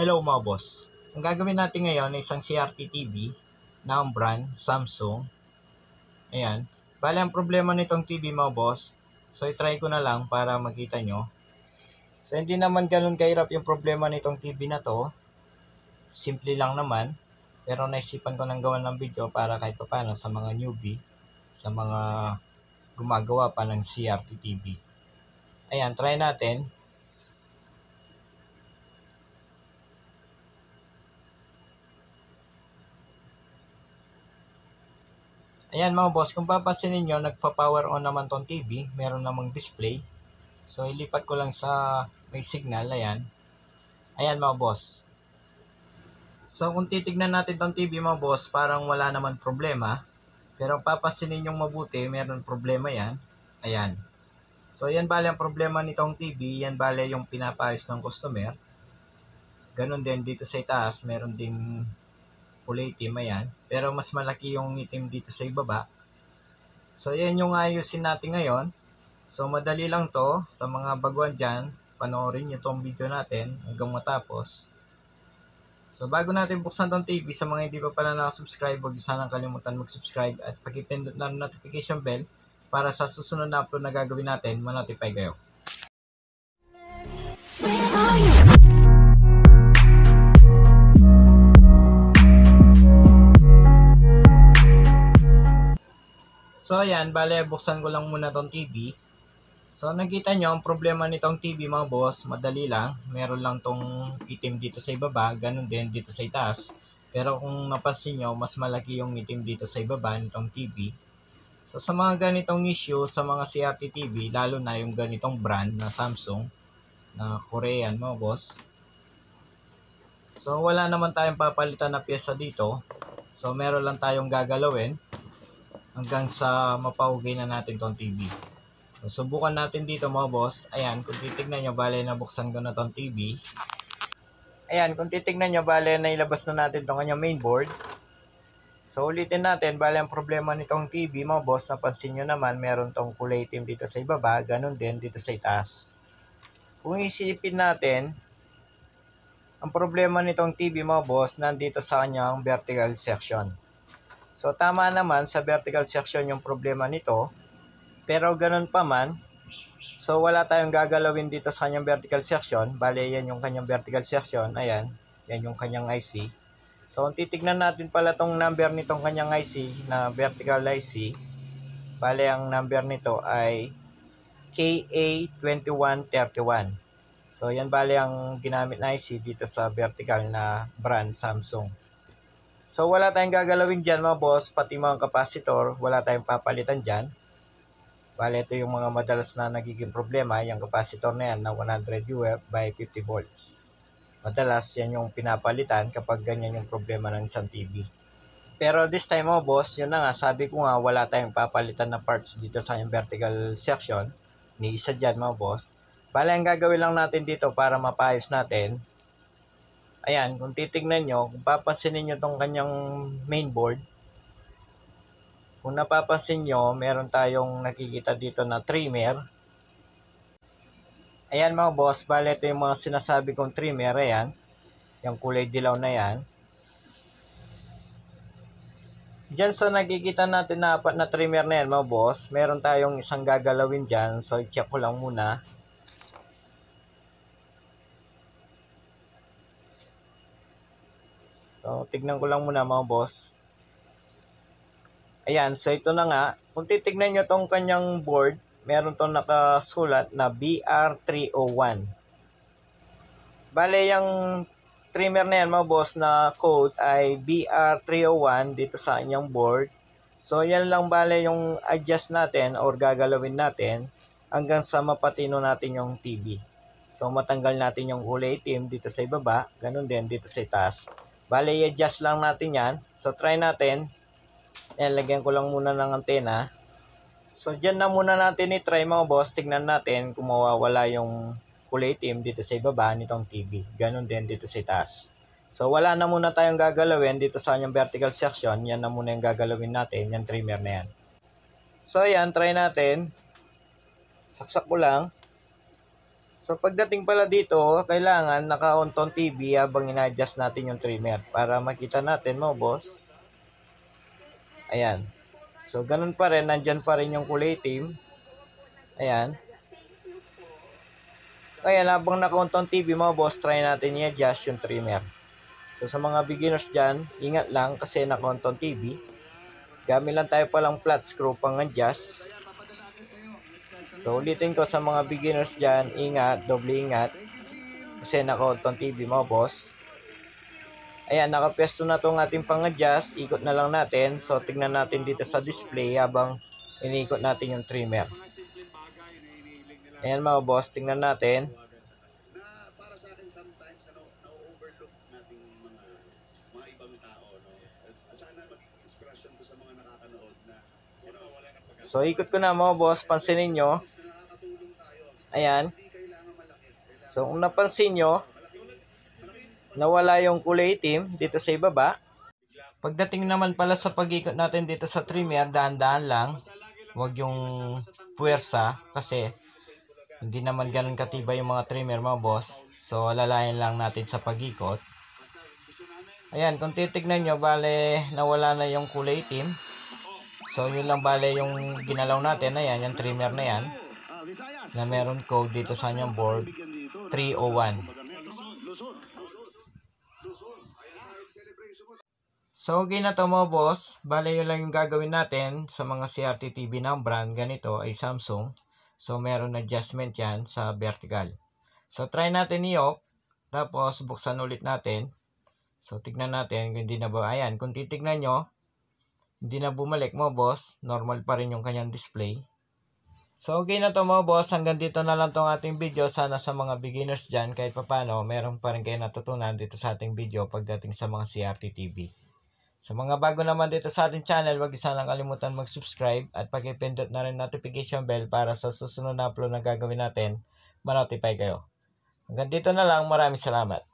Hello mga boss. Ang gagawin natin ngayon ay isang CRT TV na ang brand Samsung. Ayan. Bale, ang problema nitong TV mga boss, so i-try ko na lang para makita nyo. So hindi naman ganun kahirap yung problema nitong TV na to. Simple lang naman. Pero naisipan ko nang gawan ng video para kahit paano sa mga newbie, sa mga gumagawa pa ng CRT TV. Ayan, try natin. Ayan mga boss, kung papansin ninyo, nagpa-power on naman tong TV. Meron namang display. So, ilipat ko lang sa may signal. Ayan. Ayan mga boss. So, kung titignan natin tong TV mga boss, parang wala naman problema. Pero kung papansin ninyong mabuti, meron problema yan. Ayan. So, yan bale ang problema nitong TV. Yan bale yung pinapaayos ng customer. Ganon din dito sa itaas, meron ding kulay itim, ayan. Pero mas malaki yung itim dito sa ibaba. So, yan yung ayusin natin ngayon. So, madali lang to. Sa mga baguhan dyan, panoorin nyo tong video natin hanggang matapos. So, bago natin buksan tong TV, sa mga hindi pa pala nakasubscribe, huwag nyo sanang kalimutan mag-subscribe at pag-ipindot na notification bell para sa susunod na upload na gagawin natin, ma-notify kayo. So ayan, bale buksan ko lang muna tong TV. So nakita nyo, ang problema nitong TV mga boss, madali lang. Meron lang tong itim dito sa ibaba, ganun din dito sa itaas. Pero kung napansin nyo, mas malaki yung itim dito sa ibaba nitong TV. So sa mga ganitong issue, sa mga CRT TV, lalo na yung ganitong brand na Samsung, na Korean mga boss. So wala naman tayong papalitan na pyesa dito. So meron lang tayong gagalawin hanggang sa mapaugay na natin tong TV. So, subukan natin dito mga boss. Ayan, kung titignan nyo, bale nabuksan ko na tong TV. Ayan, kung titignan nyo, bale nailabas na natin tong kanyang mainboard. So, ulitin natin, bale ang problema nitong TV mga boss, napansin nyo naman, meron tong kulay itim dito sa ibaba, ganun din dito sa itaas. Kung isipin natin, ang problema nitong TV mga boss, nandito sa kanyang vertical section. So, tama naman sa vertical section yung problema nito. Pero ganun pa man, so wala tayong gagalawin dito sa kanyang vertical section. Bale, yan yung kanyang vertical section. Ayan, yan yung kanyang IC. So, kung titignan natin pala tong number nitong kanyang IC na vertical IC, bale, ang number nito ay KA2131. So, yan bale ang ginamit na IC dito sa vertical na brand Samsung. So, wala tayong gagalawin dyan mga boss, pati mga kapasitor, wala tayong papalitan dyan. Bale, ito yung mga madalas na nagiging problema, yung kapasitor na yan na 100 UF by 50 volts. Madalas, yan yung pinapalitan kapag ganyan yung problema ng isang TV. Pero this time mga boss, yun na nga, sabi ko nga, wala tayong papalitan na parts dito sa yung vertical section. Ni isa dyan mga boss. Bale, ang gagawin lang natin dito para mapayos natin, ayan, kung titignan nyo, kung papansinin nyo tong kanyang mainboard, kung napapansin nyo, meron tayong nakikita dito na trimmer. Ayan mga boss, bale ito yung mga sinasabi kong trimmer, ayan. Yung kulay dilaw na yan. Diyan so nakikita natin na apat na trimmer na yan mga boss. Meron tayong isang gagalawin dyan, so i-check ko lang muna. So, tignan ko lang muna mga boss. Ayan, so ito na nga. Kung titignan nyo tong kanyang board, meron tong nakasulat na BR301. Bale, yung trimmer na yan mga boss na code ay BR301 dito sa kanyang board. So, yan lang bale yung adjust natin or gagalawin natin hanggang sa mapatino natin yung TV. So, matanggal natin yung kulay itim dito sa ibaba, ganun din dito sa itaas. Bale, i-adjust lang natin yan. So, try natin. Ayan, lagyan ko lang muna ng antena. So, dyan na muna natin i-try mga boss. Tignan natin kung mawawala yung kulay itim dito sa ibaba nitong TV. Ganon din dito sa itaas. So, wala na muna tayong gagalawin dito sa kanyang vertical section. Yan na muna yung gagalawin natin, yung trimmer na yan. So, ayan, try natin. Saksak ko lang. So pagdating pala dito, kailangan naka-on tong TV habang ina-adjust natin yung trimmer para makita natin mo, boss. Ayan. So ganun pa rin, nandyan pa rin yung kulay itim. Ayan. Kaya habang naka-on tong TV mo, boss, try natin i-adjust yung trimmer. So sa mga beginners dyan, ingat lang kasi naka-on tong TV. Gamit lang tayo palang flat screw pang adjust. So ulitin ko sa mga beginners dyan, ingat, doble ingat. Kasi naka-on tong TV mo, boss. Ayan, nakapesto na itong ating pang-adjust. Ikot na lang natin. So tignan natin dito sa display habang iniikot natin yung trimmer. Ayan mga boss, tingnan natin. So ikot ko na mga boss, pansinin nyo. Ayan. So kung napansin nyo, nawala yung kulay itim dito sa ibaba. Pagdating naman pala sa pag-ikot natin dito sa trimmer, daan-daan lang. Huwag yung puwersa kasi hindi naman ganun katibay yung mga trimmer mga boss. So alalayan lang natin sa pag-ikot. Ayan, kung titignan nyo, bale nawala na yung kulay itim. So yun lang bale yung ginalaw natin. Ayan, yung trimmer na yan na meron code dito sa kanyang board 301. So okay na to mga boss. Bale yun lang yung gagawin natin sa mga CRT TV ng brand. Ganito ay Samsung. So meron adjustment yan sa vertical. So try natin i-off. Tapos buksan ulit natin. So tignan natin kung hindi na ba. Ayan, kung titignan nyo, hindi na bumalik mo boss. Normal pa rin yung kanyang display. So okay na to mga boss. Hanggang dito na lang tong ating video. Sana sa mga beginners dyan kahit papano meron pa rin kayo natutunan dito sa ating video pagdating sa mga CRT TV. Sa mga bago naman dito sa ating channel, huwag sanang kalimutan mag-subscribe at pag-ipindot na rin notification bell para sa susunod na upload na gagawin natin, ma-notify kayo. Hanggang dito na lang, maraming salamat.